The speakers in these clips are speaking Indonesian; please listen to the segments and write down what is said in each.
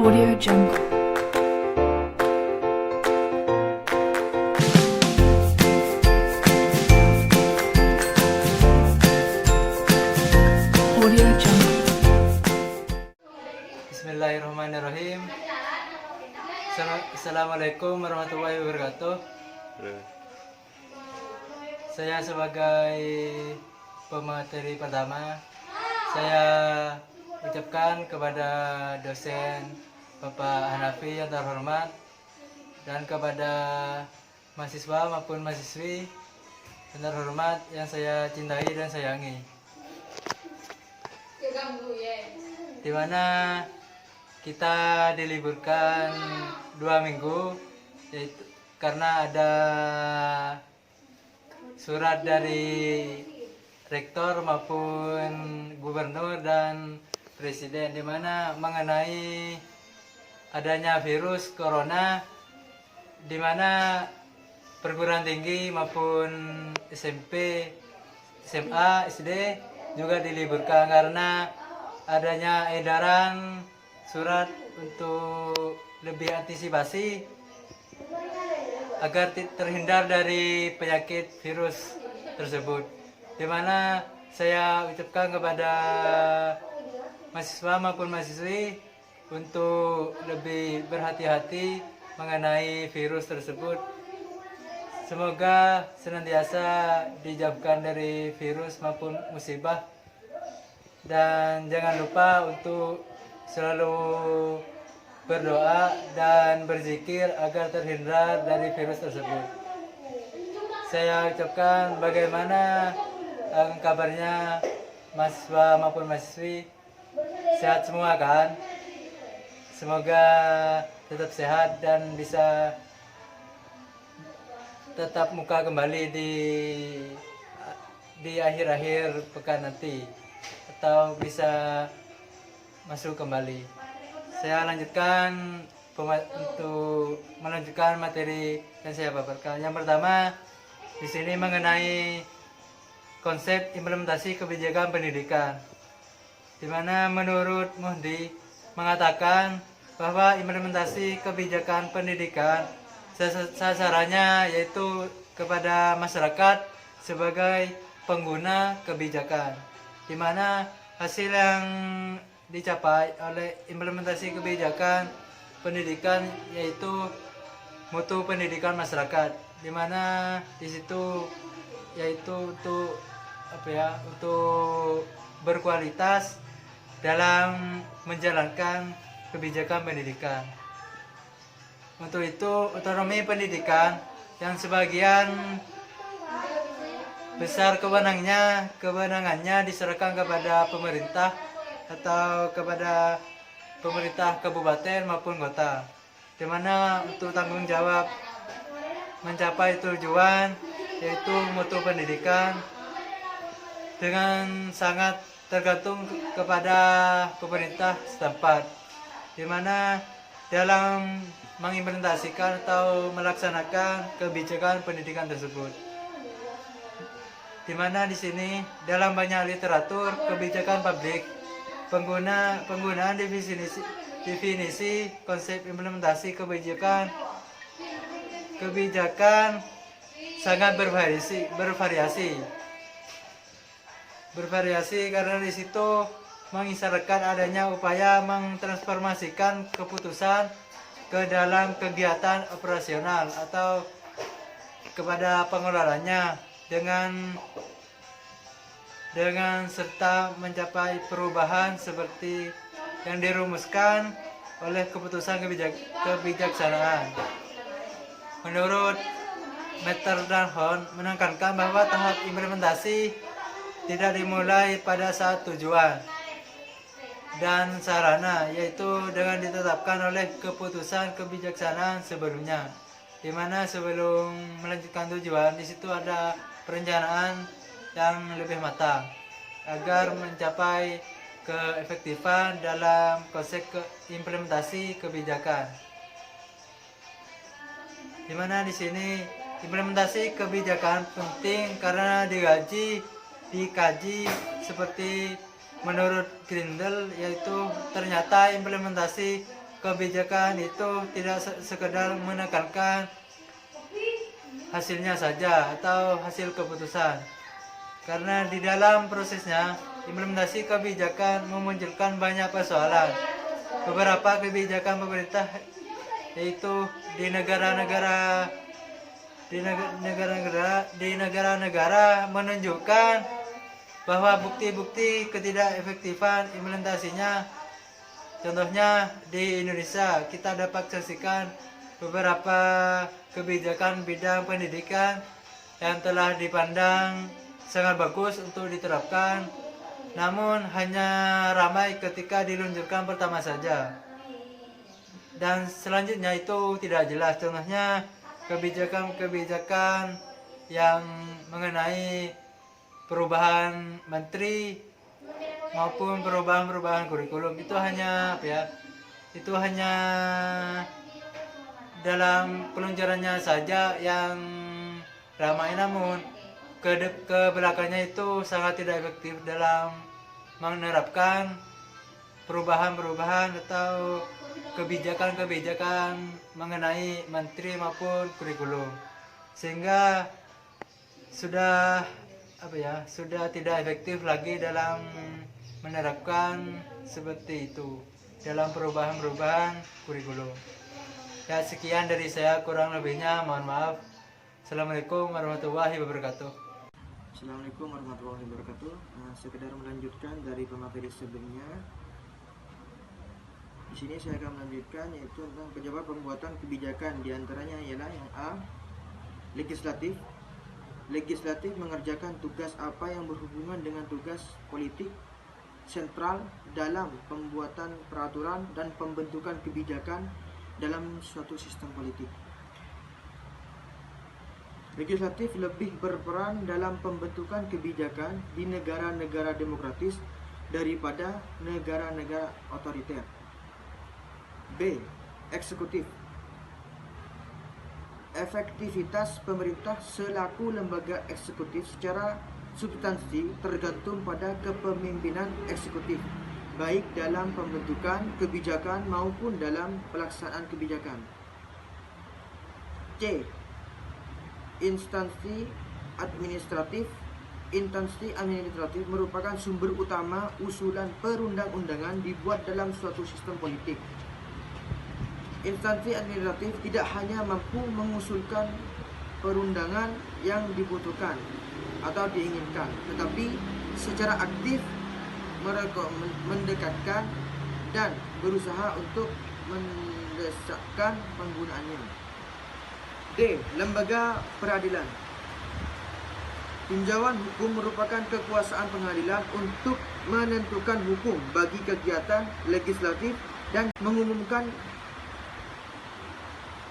Audio Jungle. Audio Jungle. Bismillahirrahmanirrahim. Assalamualaikum warahmatullahi wabarakatuh. Saya sebagai pemateri pertama, saya ucapkan kepada dosen Bapak Hanafi yang terhormat dan kepada mahasiswa maupun mahasiswi yang terhormat yang saya cintai dan sayangi, di mana kita diliburkan 2 minggu, yaitu karena ada surat dari rektor maupun gubernur dan presiden, di mana mengenai adanya virus corona, di mana perguruan tinggi maupun SMP, SMA, SD juga diliburkan karena adanya edaran surat untuk lebih antisipasi agar terhindar dari penyakit virus tersebut, di mana saya ucapkan kepada mahasiswa maupun mahasiswi untuk lebih berhati-hati mengenai virus tersebut. Semoga senantiasa dijauhkan dari virus maupun musibah, dan jangan lupa untuk selalu berdoa dan berzikir agar terhindar dari virus tersebut. Saya ucapkan bagaimana kabarnya mahasiswa maupun mahasiswi, sehat semua kan? Semoga tetap sehat dan bisa tetap muka kembali di akhir-akhir pekan nanti, atau bisa masuk kembali. Saya lanjutkan untuk melanjutkan materi yang saya paparkan. Yang pertama di sini mengenai konsep implementasi kebijakan pendidikan, di mana menurut Muhdi mengatakan bahwa implementasi kebijakan pendidikan sasarannya yaitu kepada masyarakat sebagai pengguna kebijakan, di mana hasil yang dicapai oleh implementasi kebijakan pendidikan yaitu mutu pendidikan masyarakat, di mana di situ yaitu untuk untuk berkualitas dalam menjalankan kebijakan pendidikan. Untuk itu otonomi pendidikan yang sebagian besar kewenangannya diserahkan kepada pemerintah atau kepada pemerintah kabupaten maupun kota, di mana untuk tanggung jawab mencapai tujuan yaitu mutu pendidikan dengan sangat tergantung kepada pemerintah setempat, di mana dalam mengimplementasikan atau melaksanakan kebijakan pendidikan tersebut, di mana di sini dalam banyak literatur kebijakan publik penggunaan definisi konsep implementasi kebijakan sangat bervariasi karena di situ mengisyaratkan adanya upaya mentransformasikan keputusan ke dalam kegiatan operasional atau kepada pengelolanya dengan serta mencapai perubahan seperti yang dirumuskan oleh keputusan kebijaksanaan. Menurut Meter dan Horn menekankan bahwa tahap implementasi tidak dimulai pada saat tujuan dan sarana, yaitu dengan ditetapkan oleh keputusan kebijaksanaan sebelumnya, di mana sebelum melanjutkan tujuan di situ ada perencanaan yang lebih matang agar mencapai keefektifan dalam konsep implementasi kebijakan, di mana di sini implementasi kebijakan penting karena dikaji seperti menurut Grindel, yaitu ternyata implementasi kebijakan itu tidak sekedar menekankan hasilnya saja atau hasil keputusan. Karena di dalam prosesnya, implementasi kebijakan memunculkan banyak persoalan. Beberapa kebijakan pemerintah yaitu di negara-negara menunjukkan bahwa bukti-bukti ketidakefektifan implementasinya. Contohnya di Indonesia kita dapat saksikan beberapa kebijakan bidang pendidikan yang telah dipandang sangat bagus untuk diterapkan, namun hanya ramai ketika diluncurkan pertama saja. Dan selanjutnya itu tidak jelas. Contohnya kebijakan-kebijakan yang mengenai perubahan menteri maupun perubahan kurikulum itu hanya itu hanya dalam peluncurannya saja yang ramai, namun ke belakangnya itu sangat tidak efektif dalam menerapkan perubahan-perubahan atau kebijakan-kebijakan mengenai menteri maupun kurikulum, sehingga sudah tidak efektif lagi dalam menerapkan seperti itu dalam perubahan-perubahan kurikulum. Ya, sekian dari saya, kurang lebihnya mohon maaf. Assalamualaikum warahmatullahi wabarakatuh. Assalamualaikum warahmatullahi wabarakatuh. Sekedar melanjutkan dari pemateri sebelumnya, di sini saya akan melanjutkan yaitu tentang pejabat pembuatan kebijakan. Di antaranya ialah yang A, legislatif. Legislatif mengerjakan tugas apa yang berhubungan dengan tugas politik sentral dalam pembuatan peraturan dan pembentukan kebijakan dalam suatu sistem politik. Legislatif lebih berperan dalam pembentukan kebijakan di negara-negara demokratis daripada negara-negara otoriter. B. Eksekutif. Efektivitas pemerintah selaku lembaga eksekutif secara substansi tergantung pada kepemimpinan eksekutif, baik dalam pembentukan kebijakan maupun dalam pelaksanaan kebijakan. C. Instansi administratif. Instansi administratif merupakan sumber utama usulan perundang-undangan dibuat dalam suatu sistem politik. Instansi administratif tidak hanya mampu mengusulkan perundangan yang dibutuhkan atau diinginkan, tetapi secara aktif mendekatkan dan berusaha untuk mendesakkan penggunaannya. D. Lembaga peradilan. Tinjauan hukum merupakan kekuasaan pengadilan untuk menentukan hukum bagi kegiatan legislatif dan mengumumkan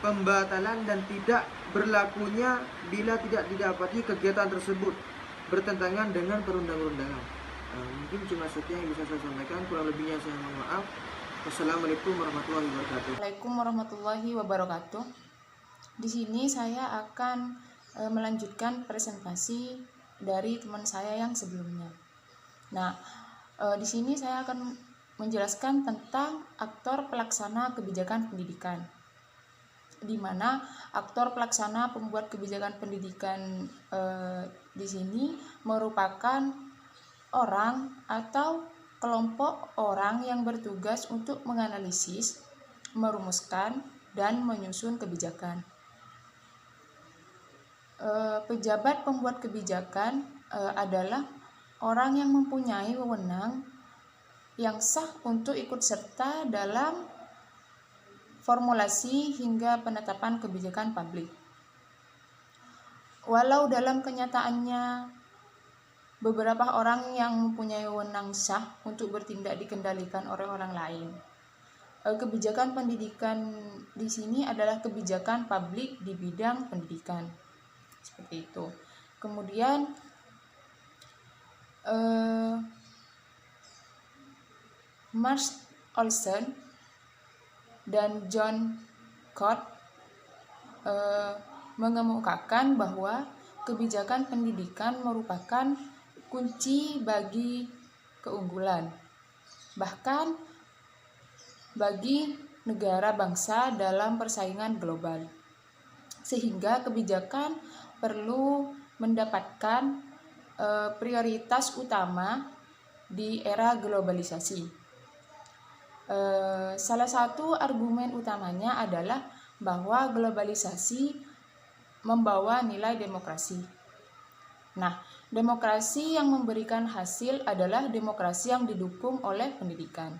pembatalan dan tidak berlakunya bila tidak didapati kegiatan tersebut bertentangan dengan perundang-undangan. Mungkin cuma sekian yang bisa saya sampaikan, kurang lebihnya saya mohon maaf. Wassalamualaikum warahmatullahi wabarakatuh. Assalamualaikum warahmatullahi wabarakatuh. Di sini saya akan melanjutkan presentasi dari teman saya yang sebelumnya. Nah, di sini saya akan menjelaskan tentang aktor pelaksana kebijakan pendidikan, di mana aktor pelaksana pembuat kebijakan pendidikan di sini merupakan orang atau kelompok orang yang bertugas untuk menganalisis, merumuskan, dan menyusun kebijakan. Pejabat pembuat kebijakan adalah orang yang mempunyai wewenang yang sah untuk ikut serta dalam formulasi hingga penetapan kebijakan publik. Walau dalam kenyataannya beberapa orang yang mempunyai wewenang sah untuk bertindak dikendalikan oleh orang lain, kebijakan pendidikan di sini adalah kebijakan publik di bidang pendidikan. Seperti itu. Kemudian Marsh Olsen dan John Cott mengemukakan bahwa kebijakan pendidikan merupakan kunci bagi keunggulan, bahkan bagi negara bangsa dalam persaingan global. Sehingga kebijakan perlu mendapatkan prioritas utama di era globalisasi. Salah satu argumen utamanya adalah bahwa globalisasi membawa nilai demokrasi. Nah, demokrasi yang memberikan hasil adalah demokrasi yang didukung oleh pendidikan.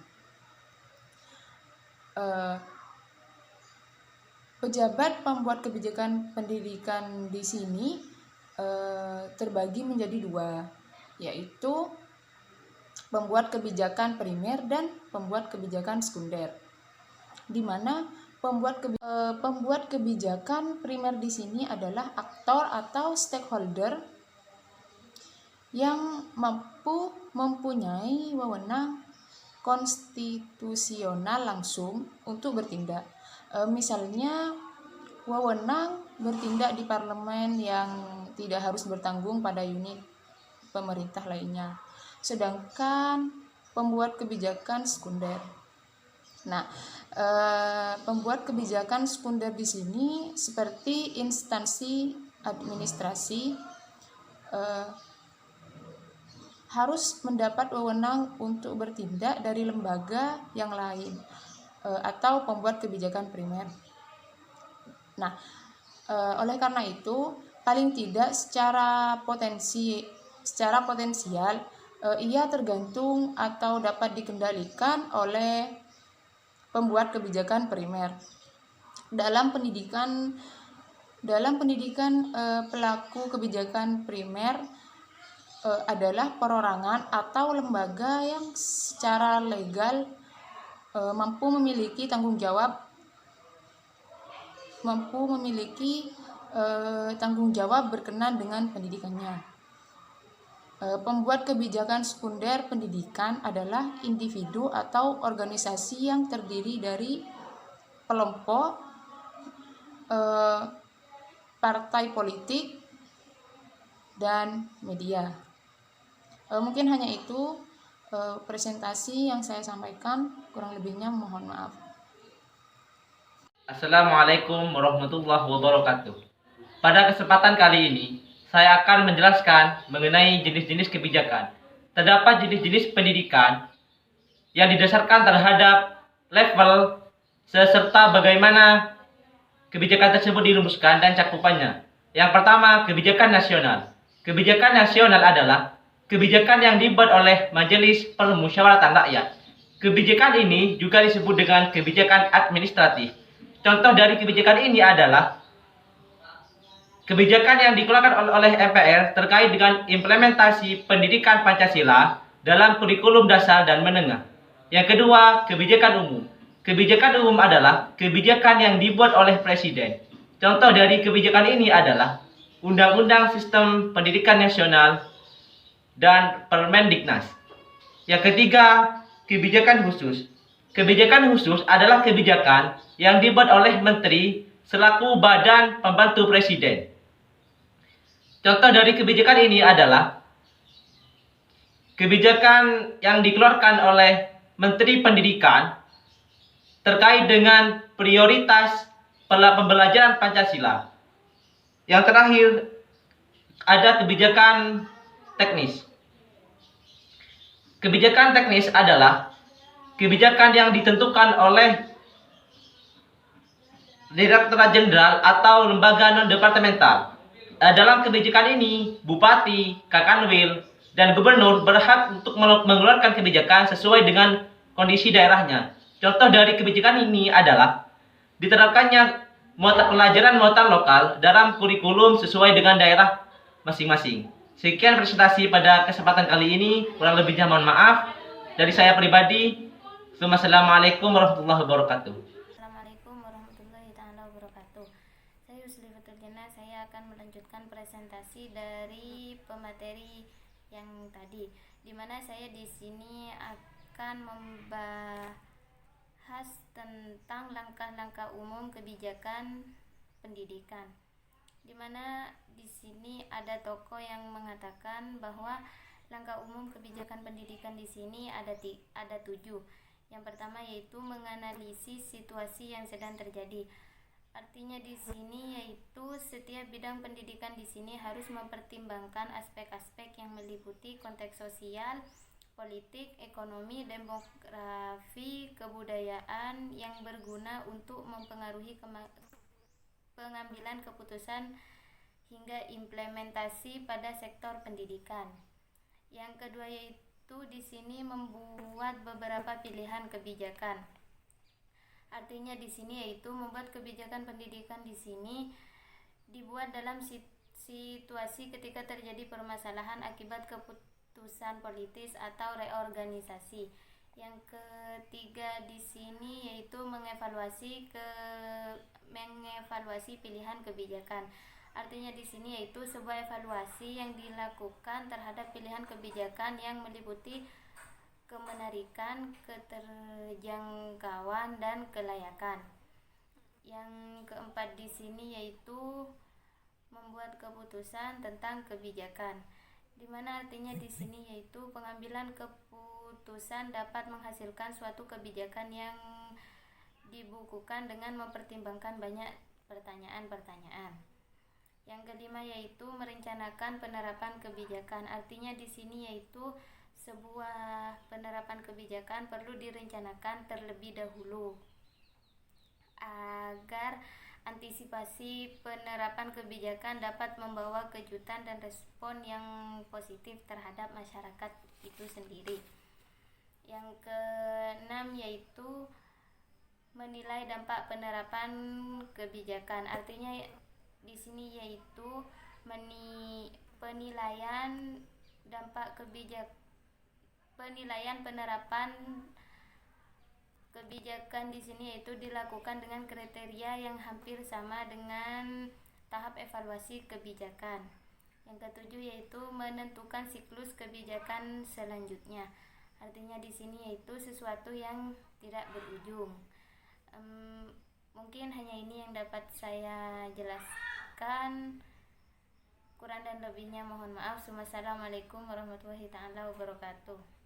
Pejabat pembuat kebijakan pendidikan di sini terbagi menjadi dua, yaitu pembuat kebijakan primer dan pembuat kebijakan sekunder. Di mana pembuat kebijakan primer di sini adalah aktor atau stakeholder yang mempunyai wewenang konstitusional langsung untuk bertindak. Misalnya wewenang bertindak di parlemen yang tidak harus bertanggung pada unit pemerintah lainnya. Sedangkan pembuat kebijakan sekunder. Nah, pembuat kebijakan sekunder di sini seperti instansi administrasi harus mendapat wewenang untuk bertindak dari lembaga yang lain atau pembuat kebijakan primer. Nah, oleh karena itu, paling tidak secara potensial ia tergantung atau dapat dikendalikan oleh pembuat kebijakan primer. Dalam pendidikan pelaku kebijakan primer adalah perorangan atau lembaga yang secara legal mampu memiliki tanggung jawab berkenan dengan pendidikannya. Pembuat kebijakan sekunder pendidikan adalah individu atau organisasi yang terdiri dari kelompok, partai politik, dan media. Mungkin hanya itu presentasi yang saya sampaikan, kurang lebihnya mohon maaf. Assalamualaikum warahmatullahi wabarakatuh. Pada kesempatan kali ini, saya akan menjelaskan mengenai jenis-jenis kebijakan. Terdapat jenis-jenis pendidikan yang didasarkan terhadap level serta bagaimana kebijakan tersebut dirumuskan dan cakupannya. Yang pertama, kebijakan nasional. Kebijakan nasional adalah kebijakan yang dibuat oleh Majelis Permusyawaratan Rakyat. Kebijakan ini juga disebut dengan kebijakan administratif. Contoh dari kebijakan ini adalah kebijakan yang dikeluarkan oleh MPR terkait dengan implementasi pendidikan Pancasila dalam kurikulum dasar dan menengah. Yang kedua, kebijakan umum. Kebijakan umum adalah kebijakan yang dibuat oleh Presiden. Contoh dari kebijakan ini adalah Undang-Undang Sistem Pendidikan Nasional dan Permendiknas. Yang ketiga, kebijakan khusus. Kebijakan khusus adalah kebijakan yang dibuat oleh Menteri selaku badan pembantu Presiden. Contoh dari kebijakan ini adalah kebijakan yang dikeluarkan oleh Menteri Pendidikan terkait dengan prioritas pembelajaran Pancasila. Yang terakhir, ada kebijakan teknis. Kebijakan teknis adalah kebijakan yang ditentukan oleh Direktorat Jenderal atau lembaga non-departemental. Dalam kebijakan ini, Bupati, Kakanwil, dan Gubernur berhak untuk mengeluarkan kebijakan sesuai dengan kondisi daerahnya. Contoh dari kebijakan ini adalah diterapkannya pelajaran muatan lokal dalam kurikulum sesuai dengan daerah masing-masing. Sekian presentasi pada kesempatan kali ini, kurang lebihnya mohon maaf. Dari saya pribadi, Assalamualaikum warahmatullahi wabarakatuh. Assalamualaikum warahmatullahi wabarakatuh. Saya Yusli Faturjana, saya akan melanjutkan presentasi dari pemateri yang tadi, di mana saya di sini akan membahas tentang langkah-langkah umum kebijakan pendidikan, di mana di sini ada tokoh yang mengatakan bahwa langkah umum kebijakan pendidikan di sini ada 7. Yang pertama yaitu menganalisis situasi yang sedang terjadi. Artinya di sini yaitu setiap bidang pendidikan di sini harus mempertimbangkan aspek-aspek yang meliputi konteks sosial, politik, ekonomi, demografi, kebudayaan yang berguna untuk mempengaruhi pengambilan keputusan hingga implementasi pada sektor pendidikan. Yang kedua yaitu di sini membuat beberapa pilihan kebijakan. Artinya di sini yaitu membuat kebijakan pendidikan di sini dibuat dalam situasi ketika terjadi permasalahan akibat keputusan politis atau reorganisasi. Yang ketiga di sini yaitu mengevaluasi pilihan kebijakan. Artinya di sini yaitu sebuah evaluasi yang dilakukan terhadap pilihan kebijakan yang meliputi kemenarikan, keterjangkauan, dan kelayakan. Yang keempat di sini yaitu membuat keputusan tentang kebijakan, di mana artinya di sini yaitu pengambilan keputusan dapat menghasilkan suatu kebijakan yang dibukukan dengan mempertimbangkan banyak pertanyaan-pertanyaan. Yang kelima yaitu merencanakan penerapan kebijakan. Artinya di sini yaitu sebuah penerapan kebijakan perlu direncanakan terlebih dahulu agar antisipasi penerapan kebijakan dapat membawa kejutan dan respon yang positif terhadap masyarakat itu sendiri. Yang keenam yaitu menilai dampak penerapan kebijakan. Artinya di sini yaitu penilaian dampak penilaian penerapan kebijakan di sini yaitu dilakukan dengan kriteria yang hampir sama dengan tahap evaluasi kebijakan. Yang ketujuh yaitu menentukan siklus kebijakan selanjutnya. Artinya di sini yaitu sesuatu yang tidak berujung. Mungkin hanya ini yang dapat saya jelaskan. Kurang dan lebihnya mohon maaf. Wassalamualaikum warahmatullahi wabarakatuh.